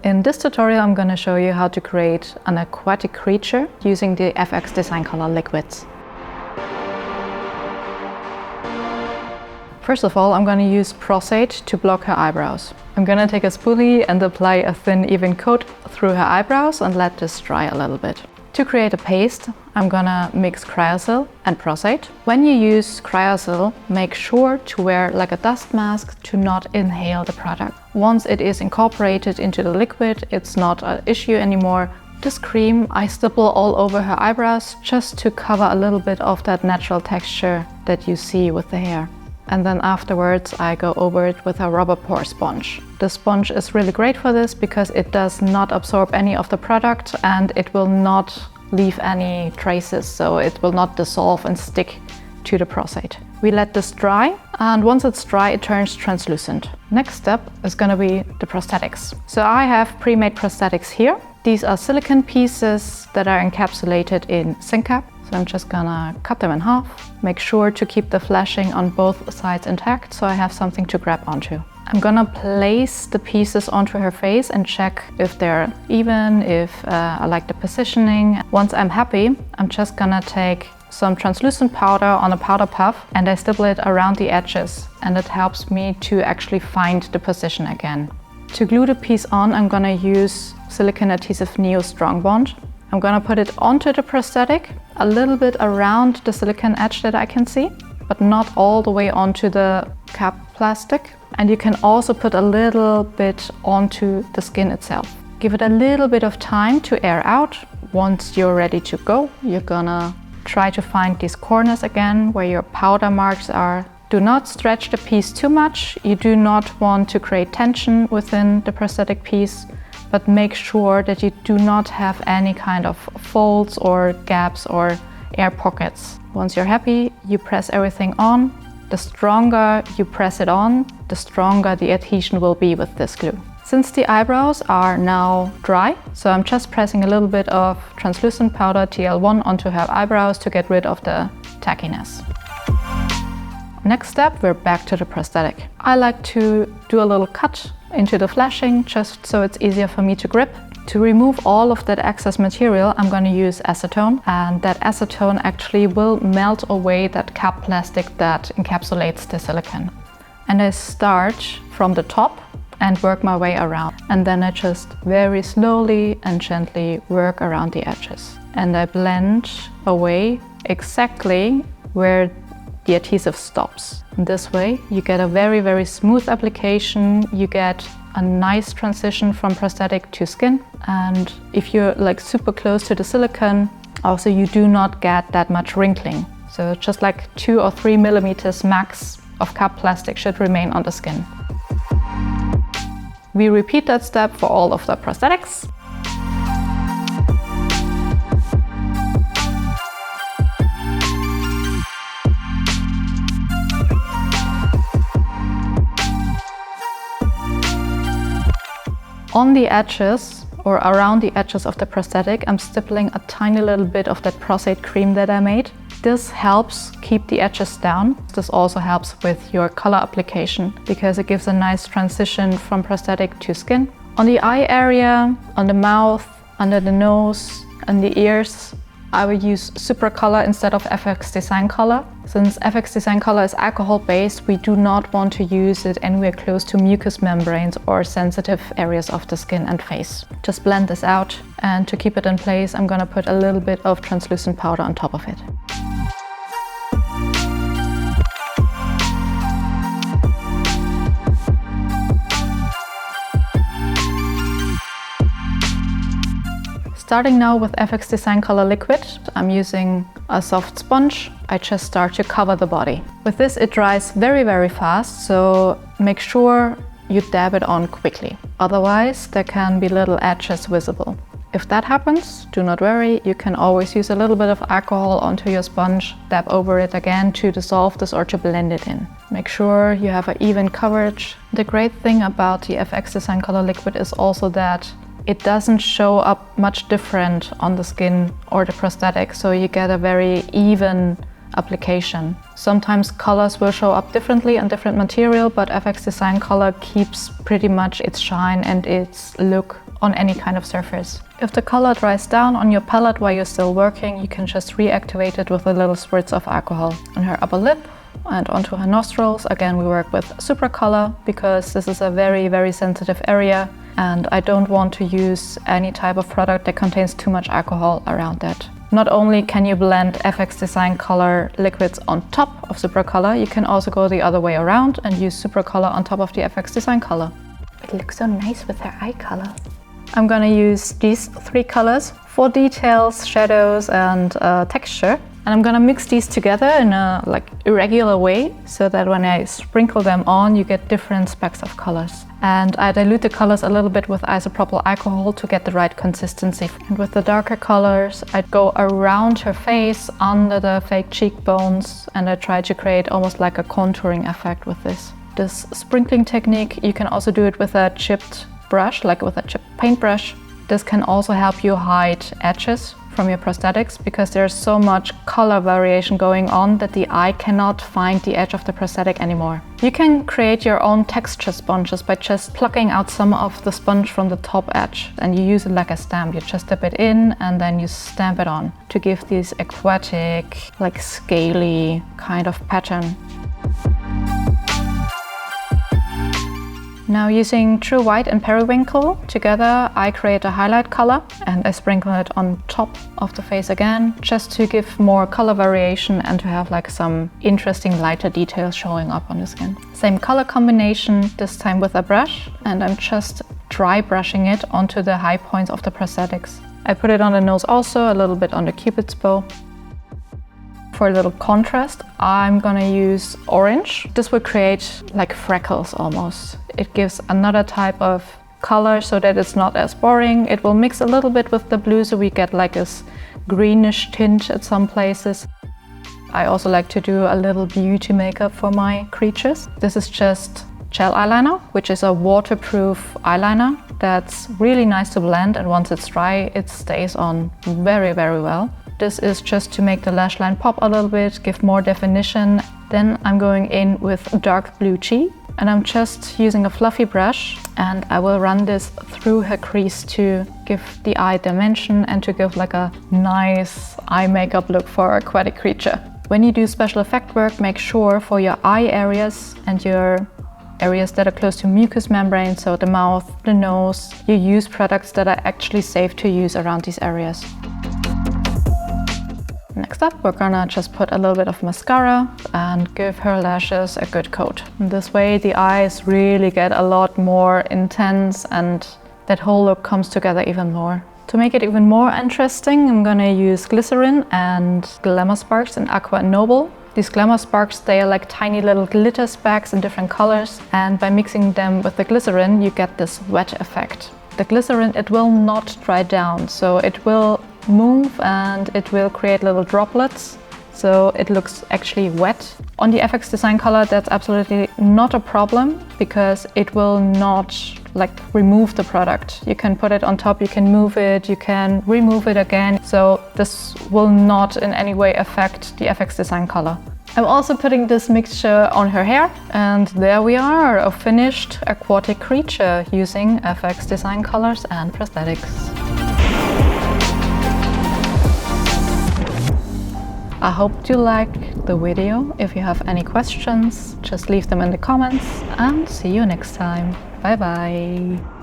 In this tutorial, I'm going to show you how to create an aquatic creature using the FX Design Color liquids. First of all, I'm going to use Prosate to block her eyebrows. I'm going to take a spoolie and apply a thin, even coat through her eyebrows and let this dry a little bit. To create a paste, I'm going to mix Cryocil and Prosate. When you use Cryocil, make sure to wear like a dust mask to not inhale the product. Once it is incorporated into the liquid, it's not an issue anymore. This cream I stipple all over her eyebrows just to cover a little bit of that natural texture that you see with the hair. And then afterwards I go over it with a rubber pore sponge. The sponge is really great for this because it does not absorb any of the product and it will not leave any traces, so it will not dissolve and stick to the Prosate. We let this dry, and once it's dry it turns translucent. Next step is going to be the prosthetics. So I have pre-made prosthetics here. These are silicone pieces that are encapsulated in Syncap. So I'm just gonna cut them in half. Make sure to keep the flashing on both sides intact so I have something to grab onto. I'm gonna place the pieces onto her face and check if they're even, if I like the positioning. Once I'm happy, I'm just gonna take some translucent powder on a powder puff and I stipple it around the edges, and it helps me to actually find the position again. To glue the piece on, I'm gonna use silicone adhesive Neo Strong Bond. I'm gonna put it onto the prosthetic, a little bit around the silicone edge that I can see, but not all the way onto the cap plastic. And you can also put a little bit onto the skin itself. Give it a little bit of time to air out. Once you're ready to go, you're gonna try to find these corners again where your powder marks are. Do not stretch the piece too much. You do not want to create tension within the prosthetic piece, but make sure that you do not have any kind of folds or gaps or air pockets. Once you're happy, you press everything on. The stronger you press it on, the stronger the adhesion will be with this glue. Since the eyebrows are now dry, so I'm just pressing a little bit of translucent powder TL1 onto her eyebrows to get rid of the tackiness. Next step, we're back to the prosthetic. I like to do a little cut into the flashing just so it's easier for me to grip. To remove all of that excess material, I'm going to use acetone, and that acetone actually will melt away that cap plastic that encapsulates the silicone. And I start from the top and work my way around, and then I just very slowly and gently work around the edges. And I blend away exactly where the adhesive stops. And this way you get a very, very smooth application. You get a nice transition from prosthetic to skin. And if you're like super close to the silicone, also you do not get that much wrinkling. So just like 2 or 3 millimeters max of cap plastic should remain on the skin. We repeat that step for all of the prosthetics. On the edges or around the edges of the prosthetic, I'm stippling a tiny little bit of that Prosate cream that I made. This helps keep the edges down. This also helps with your color application because it gives a nice transition from prosthetic to skin. On the eye area, on the mouth, under the nose, and the ears, I will use Supra Color instead of FX Design Color. Since FX Design Color is alcohol-based, we do not want to use it anywhere close to mucous membranes or sensitive areas of the skin and face. Just blend this out, and to keep it in place, I'm gonna put a little bit of translucent powder on top of it. Starting now with FX Design Color Liquid, I'm using a soft sponge. I just start to cover the body. With this it dries very, very fast, so make sure you dab it on quickly. Otherwise there can be little edges visible. If that happens, do not worry, you can always use a little bit of alcohol onto your sponge, dab over it again to dissolve this or to blend it in. Make sure you have an even coverage. The great thing about the FX Design Color Liquid is also that it doesn't show up much different on the skin or the prosthetic, so you get a very even application. Sometimes colors will show up differently on different material, but FX Design Color keeps pretty much its shine and its look on any kind of surface. If the color dries down on your palette while you're still working, you can just reactivate it with a little spritz of alcohol. On her upper lip and onto her nostrils, again we work with Supracolor because this is a very, very sensitive area and I don't want to use any type of product that contains too much alcohol around that. Not only can you blend FX Design color liquids on top of Supracolor, you can also go the other way around and use Supracolor on top of the FX Design color. It looks so nice with her eye color. I'm gonna use these 3 colors for details, shadows and texture. And I'm gonna mix these together in a irregular way so that when I sprinkle them on, you get different specks of colors. And I dilute the colors a little bit with isopropyl alcohol to get the right consistency. And with the darker colors, I'd go around her face, under the fake cheekbones, and I try to create almost like a contouring effect with this. This sprinkling technique, you can also do it with a chipped brush, like with a chipped paintbrush. This can also help you hide edges from your prosthetics because there's so much color variation going on that the eye cannot find the edge of the prosthetic anymore. You can create your own texture sponges by just plucking out some of the sponge from the top edge and you use it like a stamp. You just dip it in and then you stamp it on to give this aquatic, like scaly kind of pattern. Now using True White and Periwinkle together, I create a highlight color and I sprinkle it on top of the face again, just to give more color variation and to have like some interesting lighter details showing up on the skin. Same color combination, this time with a brush, and I'm just dry brushing it onto the high points of the prosthetics. I put it on the nose also, a little bit on the cupid's bow. For a little contrast, I'm gonna use orange. This will create like freckles almost. It gives another type of color so that it's not as boring. It will mix a little bit with the blue so we get like this greenish tint at some places. I also like to do a little beauty makeup for my creatures. This is just gel eyeliner, which is a waterproof eyeliner that's really nice to blend, and once it's dry, it stays on very, very well. This is just to make the lash line pop a little bit, give more definition. Then I'm going in with dark blue cheek and I'm just using a fluffy brush and I will run this through her crease to give the eye dimension and to give like a nice eye makeup look for our aquatic creature. When you do special effect work, make sure for your eye areas and your areas that are close to mucous membrane, so the mouth, the nose, you use products that are actually safe to use around these areas. Next up, we're gonna just put a little bit of mascara and give her lashes a good coat. And this way the eyes really get a lot more intense and that whole look comes together even more. To make it even more interesting, I'm gonna use glycerin and Glamour Sparks in Aqua and Noble. These Glamour Sparks, they are like tiny little glitter specks in different colors, and by mixing them with the glycerin, you get this wet effect. The glycerin, it will not dry down, so it will move and it will create little droplets, so it looks actually wet. On the FX Design color, that's absolutely not a problem because it will not remove the product. You can put it on top, you can move it, you can remove it again, so this will not in any way affect the FX Design color. I'm also putting this mixture on her hair, and there we are, a finished aquatic creature using FX Design colors and prosthetics. I hope you liked the video. If you have any questions, just leave them in the comments and see you next time. Bye bye!